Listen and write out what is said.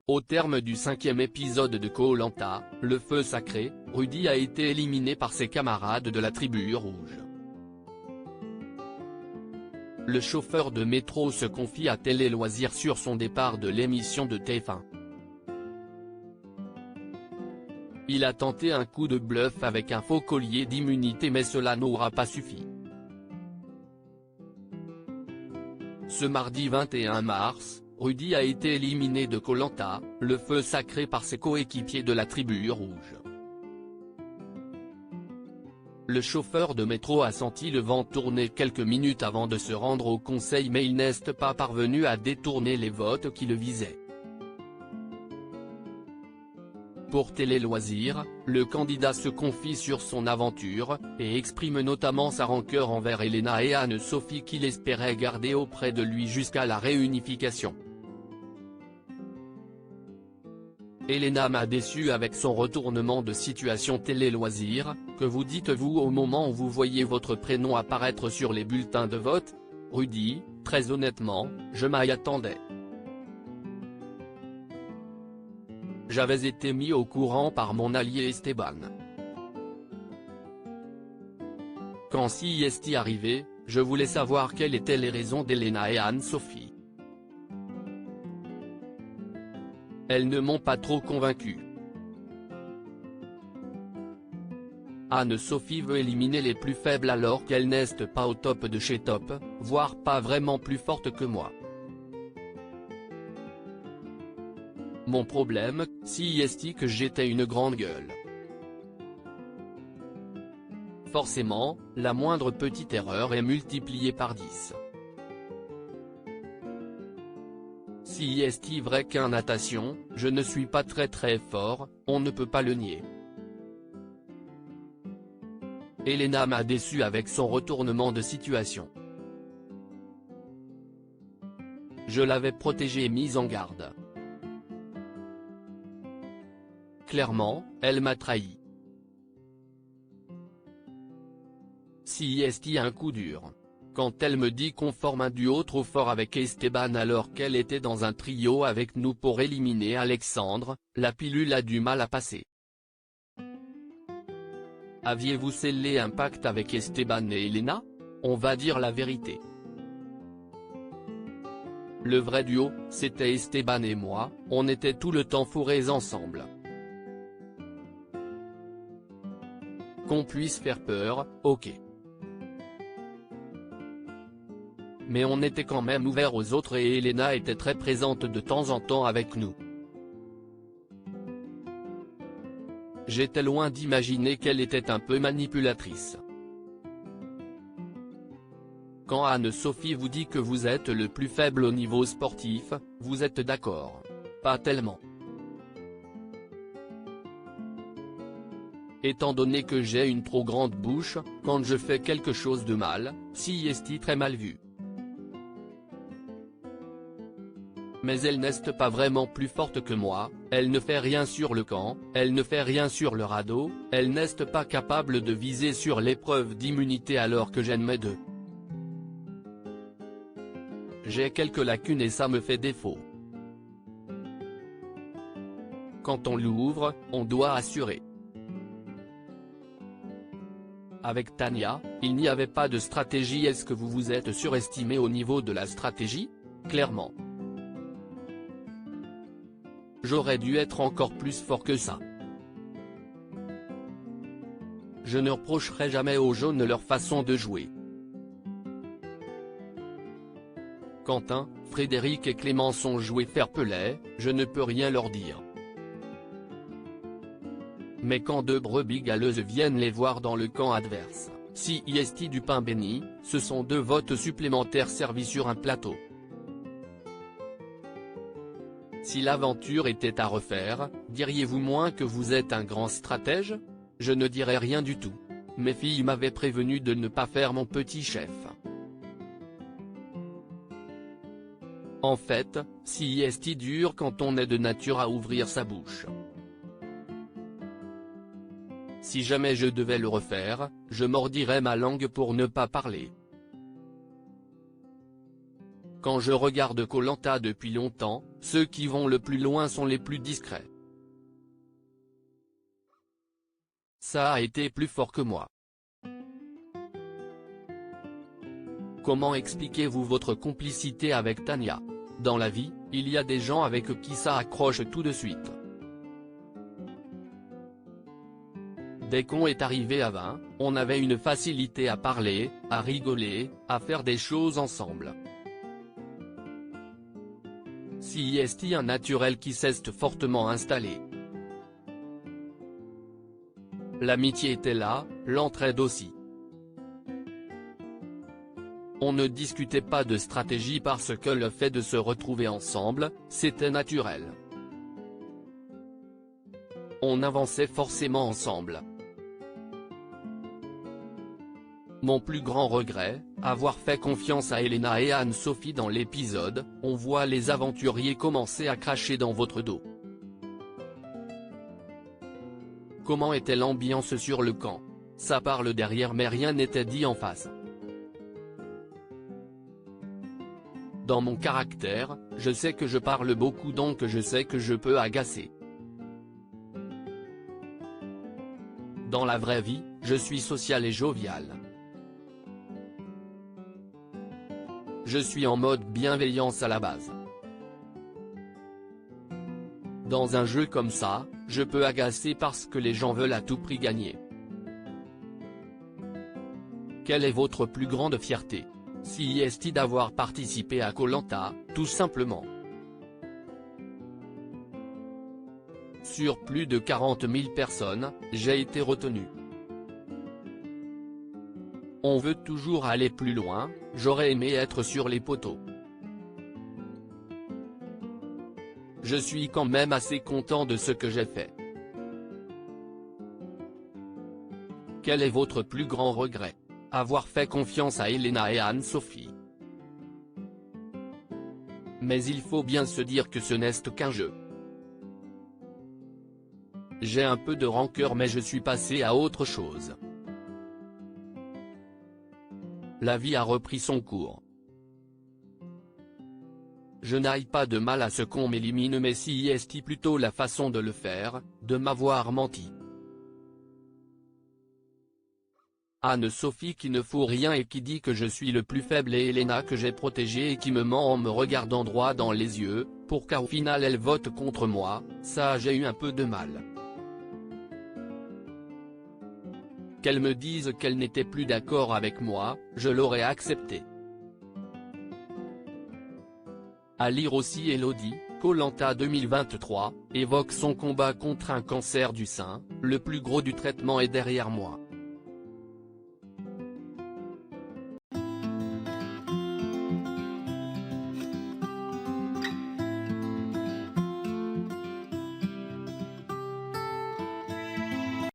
Au terme du 5e épisode de Koh-Lanta, le feu sacré, Rudy a été éliminé par ses camarades de la tribu rouge. Le chauffeur de métro se confie à Télé Loisirs sur son départ de l'émission de TF1. Il a tenté un coup de bluff avec un faux collier d'immunité mais cela n'aura pas suffi. Ce mardi 21 mars, Rudy a été éliminé de Koh-Lanta, le feu sacré par ses coéquipiers de la tribu rouge. Le chauffeur de métro a senti le vent tourner quelques minutes avant de se rendre au conseil mais il n'est pas parvenu à détourner les votes qui le visaient. Pour Télé Loisirs, le candidat se confie sur son aventure, et exprime notamment sa rancœur envers Elena et Anne-Sophie qu'il espérait garder auprès de lui jusqu'à la réunification. Elena m'a déçu avec son retournement de situation. Télé Loisirs, que vous dites-vous au moment où vous voyez votre prénom apparaître sur les bulletins de vote? Rudy, très honnêtement, je m'y attendais. J'avais été mis au courant par mon allié Esteban. Quand CIST arrivait, je voulais savoir quelles étaient les raisons d'Elena et Anne-Sophie. Elles ne m'ont pas trop convaincu. Anne-Sophie veut éliminer les plus faibles alors qu'elle n'est pas au top de chez top, voire pas vraiment plus forte que moi. Mon problème, CIST, que j'étais une grande gueule. Forcément, la moindre petite erreur est multipliée par 10. CIST vrai qu'en natation, je ne suis pas très fort, on ne peut pas le nier. Elena m'a déçu avec son retournement de situation. Je l'avais protégée et mise en garde. Clairement, elle m'a trahi. CIST un coup dur. Quand elle me dit qu'on forme un duo trop fort avec Esteban alors qu'elle était dans un trio avec nous pour éliminer Alexandre, la pilule a du mal à passer. Aviez-vous scellé un pacte avec Esteban et Elena? On va dire la vérité. Le vrai duo, c'était Esteban et moi, on était tout le temps fourrés ensemble. Qu'on puisse faire peur, ok. Mais on était quand même ouverts aux autres et Elena était très présente de temps en temps avec nous. J'étais loin d'imaginer qu'elle était un peu manipulatrice. Quand Anne-Sophie vous dit que vous êtes le plus faible au niveau sportif, vous êtes d'accord? Pas tellement. Étant donné que j'ai une trop grande bouche, quand je fais quelque chose de mal, CIST très mal vu. Mais elle n'est pas vraiment plus forte que moi, elle ne fait rien sur le camp, elle ne fait rien sur le radeau, elle n'est pas capable de viser sur l'épreuve d'immunité alors que j'en mets deux. J'ai quelques lacunes et ça me fait défaut. Quand on l'ouvre, on doit assurer. Avec Tania, il n'y avait pas de stratégie. Est-ce que vous vous êtes surestimé au niveau de la stratégie? Clairement. J'aurais dû être encore plus fort que ça. Je ne reprocherai jamais aux jaunes leur façon de jouer. Quentin, Frédéric et Clémence ont joué fair-play, je ne peux rien leur dire. Mais quand deux brebis galeuses viennent les voir dans le camp adverse, CIST du pain béni, ce sont deux votes supplémentaires servis sur un plateau. Si l'aventure était à refaire, diriez-vous moins que vous êtes un grand stratège? Je ne dirais rien du tout. Mes filles m'avaient prévenu de ne pas faire mon petit chef. En fait, CIST dure quand on est de nature à ouvrir sa bouche. Si jamais je devais le refaire, je mordirais ma langue pour ne pas parler. Quand je regarde Koh-Lanta depuis longtemps, ceux qui vont le plus loin sont les plus discrets. Ça a été plus fort que moi. Comment expliquez-vous votre complicité avec Tania? Dans la vie, il y a des gens avec qui ça accroche tout de suite. Dès qu'on est arrivé à 20, on avait une facilité à parler, à rigoler, à faire des choses ensemble. Si est un naturel qui s'est fortement installé. L'amitié était là, l'entraide aussi. On ne discutait pas de stratégie parce que le fait de se retrouver ensemble, c'était naturel. On avançait forcément ensemble. Mon plus grand regret, avoir fait confiance à Elena et à Anne-Sophie dans l'épisode, on voit les aventuriers commencer à cracher dans votre dos. Comment était l'ambiance sur le camp? Ça parle derrière mais rien n'était dit en face. Dans mon caractère, je sais que je parle beaucoup donc je sais que je peux agacer. Dans la vraie vie, je suis social et jovial. Je suis en mode bienveillance à la base. Dans un jeu comme ça, je peux agacer parce que les gens veulent à tout prix gagner. Quelle est votre plus grande fierté? Si est d'avoir participé à Koh-Lanta, tout simplement. Sur plus de 40 000 personnes, j'ai été retenu. On veut toujours aller plus loin, j'aurais aimé être sur les poteaux. Je suis quand même assez content de ce que j'ai fait. Quel est votre plus grand regret? Avoir fait confiance à Elena et à Anne-Sophie. Mais il faut bien se dire que ce n'est qu'un jeu. J'ai un peu de rancœur mais je suis passé à autre chose. La vie a repris son cours. Je n'aille pas de mal à ce qu'on m'élimine mais si est plutôt la façon de le faire, de m'avoir menti. Anne-Sophie qui ne fout rien et qui dit que je suis le plus faible et Elena que j'ai protégée et qui me ment en me regardant droit dans les yeux, pour qu'au final elle vote contre moi, ça j'ai eu un peu de mal. Qu'elle me dise qu'elle n'était plus d'accord avec moi, je l'aurais accepté. À lire aussi Elodie, Koh-Lanta 2023, évoque son combat contre un cancer du sein, le plus gros du traitement est derrière moi.